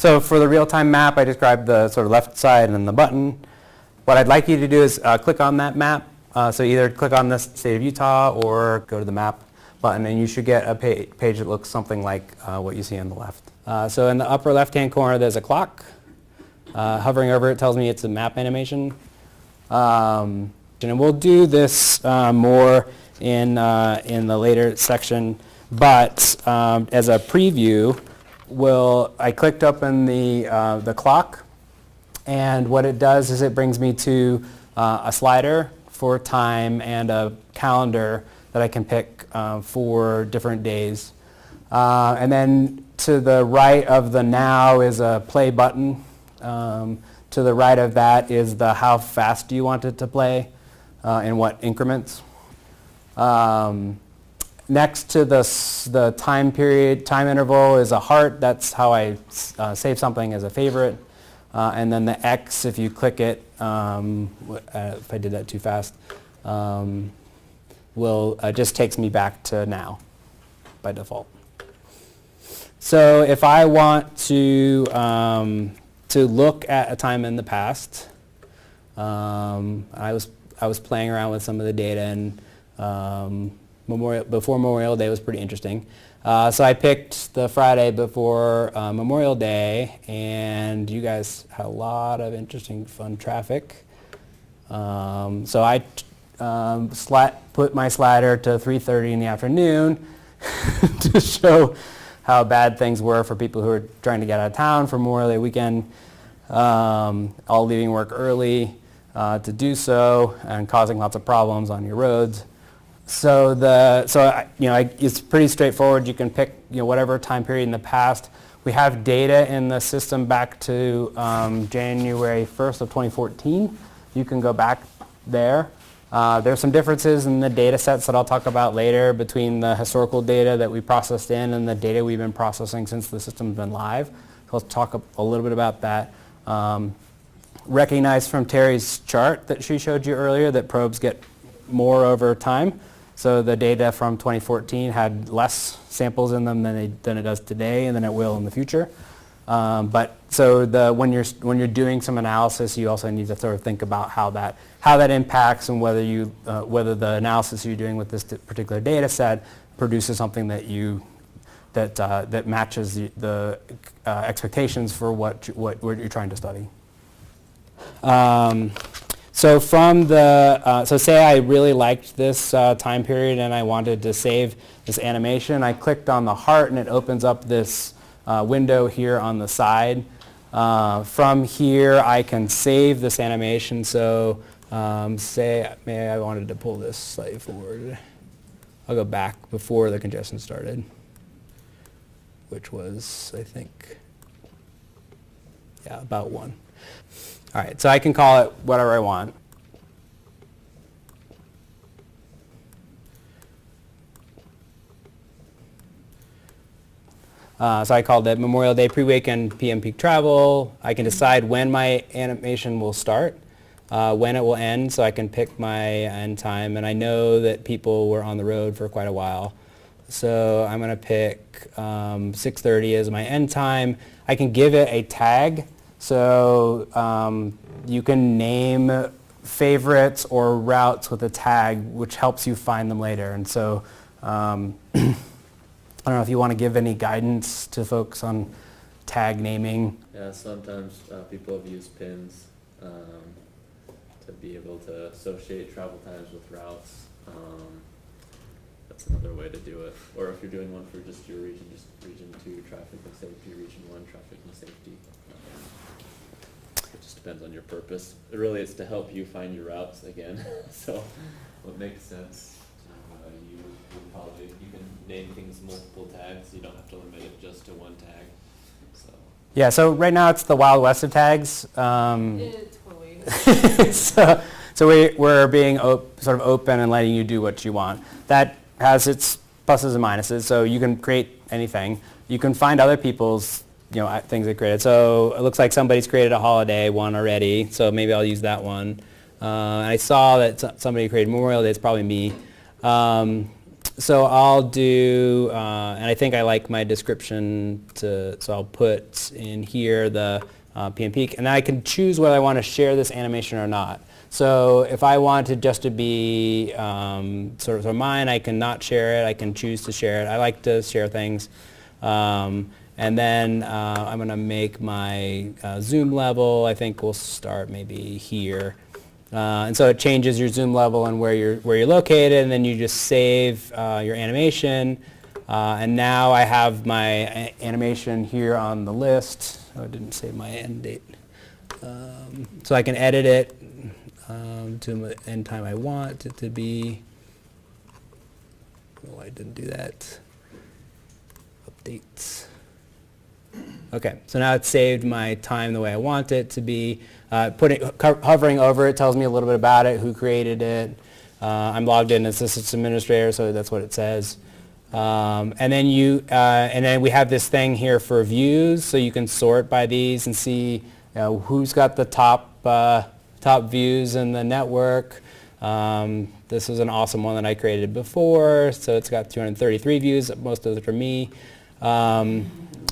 So for the real-time map, I described the sort of left side and the button. What I'd like you to do is click on that map. So either click on the state of Utah or go to the map button, and you should get a page that looks something like what you see on the left. So in the upper left-hand corner, there's a clock. Hovering over it tells me it's a map animation. And we'll do this more in the later section, but as a preview, I clicked open the clock, and what it does is it brings me to a slider for time and a calendar that I can pick for different days. And then to the right of the now is a play button. To the right of that is the how fast do you want it to play, in what increments. Next to the time period, time interval is a heart. That's how I save something as a favorite. And then the X, if you click it, if I did that too fast, just takes me back to now by default. So if I want to look at a time in the past, I was playing around with some of the data, and before Memorial Day was pretty interesting. So I picked the Friday before Memorial Day, and you guys had a lot of interesting, fun traffic. So I put my slider to 3:30 in the afternoon to show how bad things were for people who were trying to get out of town for Memorial Day weekend, all leaving work early to do so, and causing lots of problems on your roads. So it's pretty straightforward. You can pick whatever time period in the past. We have data in the system back to January 1st of 2014. You can go back there. There's some differences in the data sets that I'll talk about later between the historical data that we processed in and the data we've been processing since the system's been live. So let's talk a little bit about that. Recognize from Terry's chart that she showed you earlier that probes get more over time. So the data from 2014 had less samples in them than it does today, and than it will in the future. When you're doing some analysis, you also need to sort of think about how that impacts, and whether the analysis you're doing with this particular data set produces something that matches the expectations for what you're trying to study. So say I really liked this time period and I wanted to save this animation. I clicked on the heart and it opens up this window here on the side. From here I can save this animation. So say I wanted to pull this slightly forward. I'll go back before the congestion started, which was, I think, about 1. All right, so I can call it whatever I want. So I called it Memorial Day pre-weekend PM peak travel. I can decide when my animation will start, when it will end, so I can pick my end time. And I know that people were on the road for quite a while. So I'm going to pick 6:30 as my end time. I can give it a tag. So you can name favorites or routes with a tag, which helps you find them later. And so I don't know if you want to give any guidance to folks on tag naming. Yeah, sometimes people have used pins to be able to associate travel times with routes. That's another way to do it. Or if you're doing one for just your region, just region 2 traffic and safety, region 1 traffic and safety. It just depends on your purpose. Really, it's to help you find your routes again. So what makes sense, you can name things multiple tags. You don't have to limit it just to one tag. So. Yeah, so right now it's the Wild West of tags. Totally. So we're being sort of open and letting you do what you want. That has its pluses and minuses. So you can create anything. You can find other people's things they created. So it looks like somebody's created a holiday one already. So maybe I'll use that one. I saw that somebody created Memorial Day. It's probably me. So I'll do, and I think I like my description so I'll put in here the PM peak, and I can choose whether I want to share this animation or not. So if I wanted just to be sort of mine, I can not share it. I can choose to share it. I like to share things. And then I'm going to make my zoom level. I think we'll start maybe here. And so it changes your zoom level and where you're located, and then you just save your animation. And now I have my animation here on the list. Oh, I didn't save my end date. So I can edit it to the end time I want it to be. Oh, I didn't do that. Updates. Okay, so now it's saved my time the way I want it to be. Hovering over it tells me a little bit about it, who created it. I'm logged in as systems administrator, so that's what it says. And then we have this thing here for views, so you can sort by these and see who's got the top views in the network. This is an awesome one that I created before, so it's got 233 views. Most of it are me.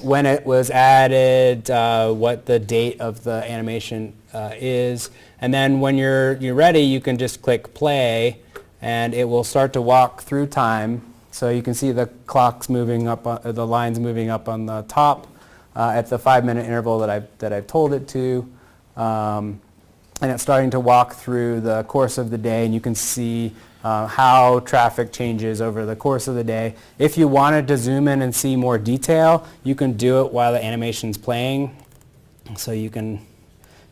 When it was added, what the date of the animation is, and then when you're ready, you can just click play, and it will start to walk through time. So you can see the clocks moving up, the lines moving up on the top at the 5-minute interval that I've told it to, and it's starting to walk through the course of the day, and you can see how traffic changes over the course of the day. If you wanted to zoom in and see more detail, you can do it while the animation's playing. So you can,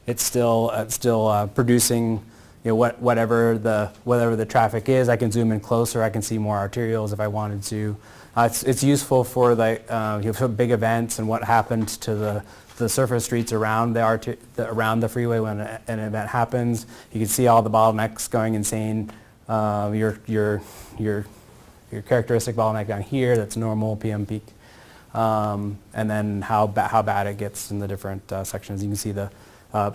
it's still producing, whatever the traffic is. I can zoom in closer. I can see more arterials if I wanted to. It's useful for for big events and what happened to the surface streets around around the freeway when an event happens. You can see all the bottlenecks going insane. Your characteristic bottleneck down here, that's normal PM peak, and then how bad it gets in the different sections. You can see the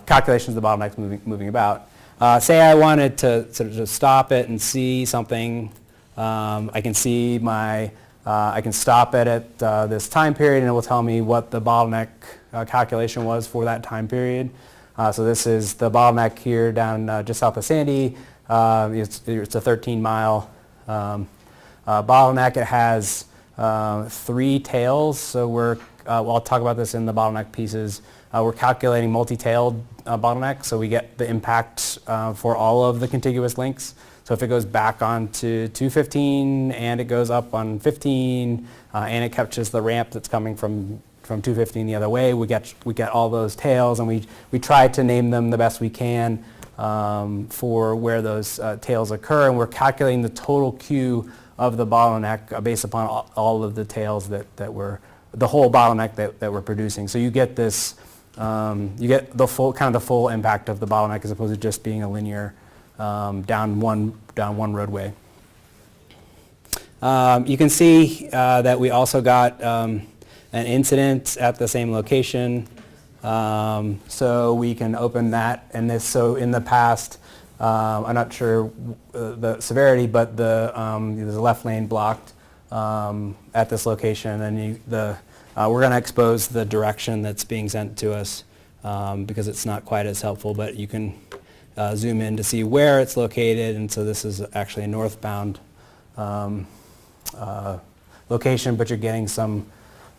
calculations of the bottlenecks moving about. Say I wanted to sort of just stop it and see something. I can see I can stop it at this time period, and it will tell me what the bottleneck calculation was for that time period. So this is the bottleneck here down just south of Sandy. It's a 13-mile bottleneck. It has 3 tails, so I'll talk about this in the bottleneck pieces. We're calculating multi-tailed bottleneck, so we get the impact for all of the contiguous links. So if it goes back onto 215 and it goes up on 15 and it catches the ramp that's coming from 215 the other way, we get all those tails, and we try to name them the best we can for where those tails occur, and we're calculating the total queue of the bottleneck based upon all of the tails that we're, the whole bottleneck that we're producing. So you get this, you get the full impact of the bottleneck as opposed to just being a linear down one roadway. You can see that we also got an incident at the same location. So we can open that, and this, so in the past, I'm not sure the severity, but there's a left lane blocked at this location, and we're going to expose the direction that's being sent to us because it's not quite as helpful, but you can zoom in to see where it's located, and so this is actually a northbound location, but you're getting some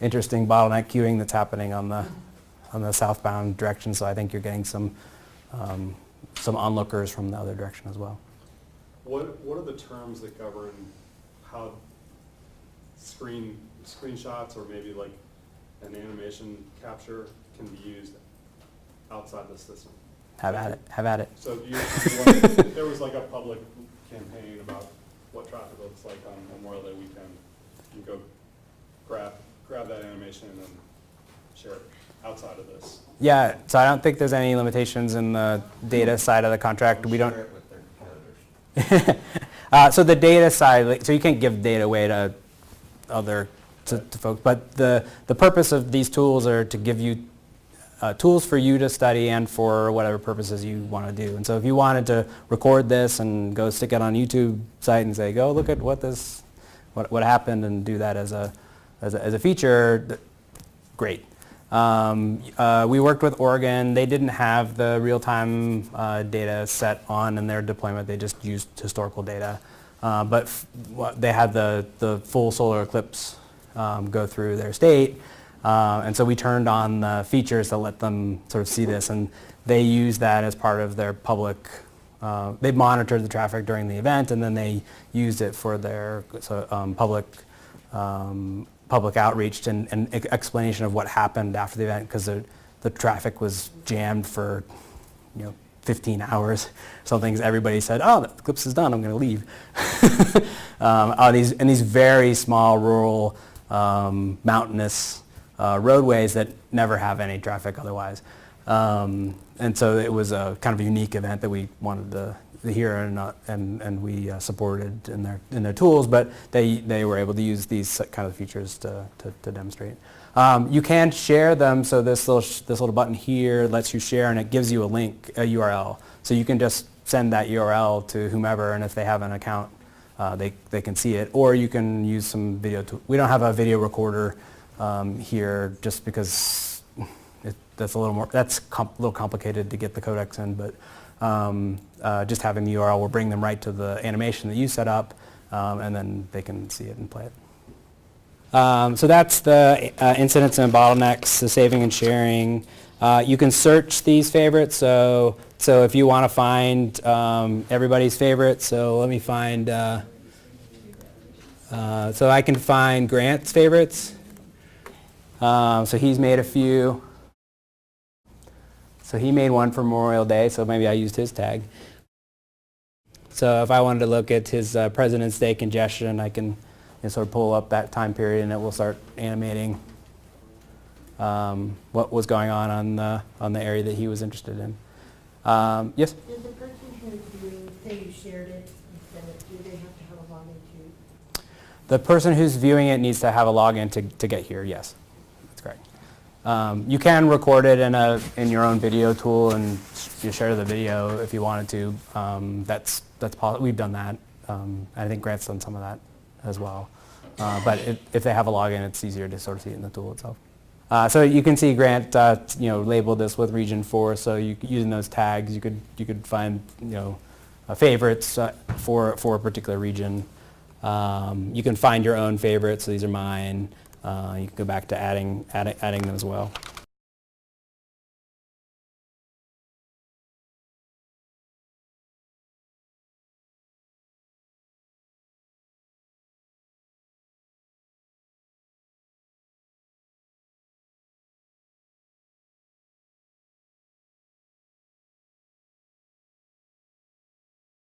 interesting bottleneck queuing that's happening on the southbound direction, so I think you're getting some onlookers from the other direction as well. What are the terms that govern how screenshots or maybe like an animation capture can be used outside the system? Have at it. So if there was like a public campaign about what traffic looks like on Memorial Day weekend, you go grab that animation and then share it outside of this. Yeah, so I don't think there's any limitations in the data side of the contract. We don't. Share it with their competitors. So the data side, so you can't give data away to to folks, but the purpose of these tools are to give you tools for you to study and for whatever purposes you want to do. And so if you wanted to record this and go stick it on YouTube site and say, go look at what what happened and do that as a feature, great. We worked with Oregon. They didn't have the real-time data set on in their deployment. They just used historical data. But they had the full solar eclipse go through their state. And so we turned on the features to let them sort of see this. And they used that as part of their public, they monitored the traffic during the event, and then they used it for their public outreach and explanation of what happened after the event, because the traffic was jammed for 15 hours. Some things everybody said, oh, the eclipse is done, I'm going to leave. These very small rural mountainous roadways that never have any traffic otherwise. And so it was a kind of a unique event that we wanted to hear, and we supported in their tools, but they were able to use these kind of features to demonstrate. You can share them, so this little button here lets you share, and it gives you a link, a URL. So you can just send that URL to whomever, and if they have an account, they can see it. Or you can use some video. We don't have a video recorder here, just because that's a little complicated to get the codecs in, but just having the URL will bring them right to the animation that you set up, and then they can see it and play it. So that's the incidents and bottlenecks, the saving and sharing. You can search these favorites, so if you want to find everybody's favorites, so let me find, so I can find Grant's favorites. So he's made a few. So he made one for Memorial Day, so maybe I used his tag. So if I wanted to look at his President's Day congestion, I can sort of pull up that time period, and it will start animating what was going on the area that he was interested in. Yes? Did the person who's viewing, say you shared it and sent it, do they have to have a login too? The person who's viewing it needs to have a login to get here, yes. That's correct. You can record it in your own video tool and you share the video if you wanted to. That's possible. We've done that. I think Grant's done some of that as well. But if they have a login, it's easier to sort of see it in the tool itself. So you can see Grant, labeled this with region 4. So using those tags, you could find, favorites for a particular region. You can find your own favorites. So these are mine. You can go back to adding them as well.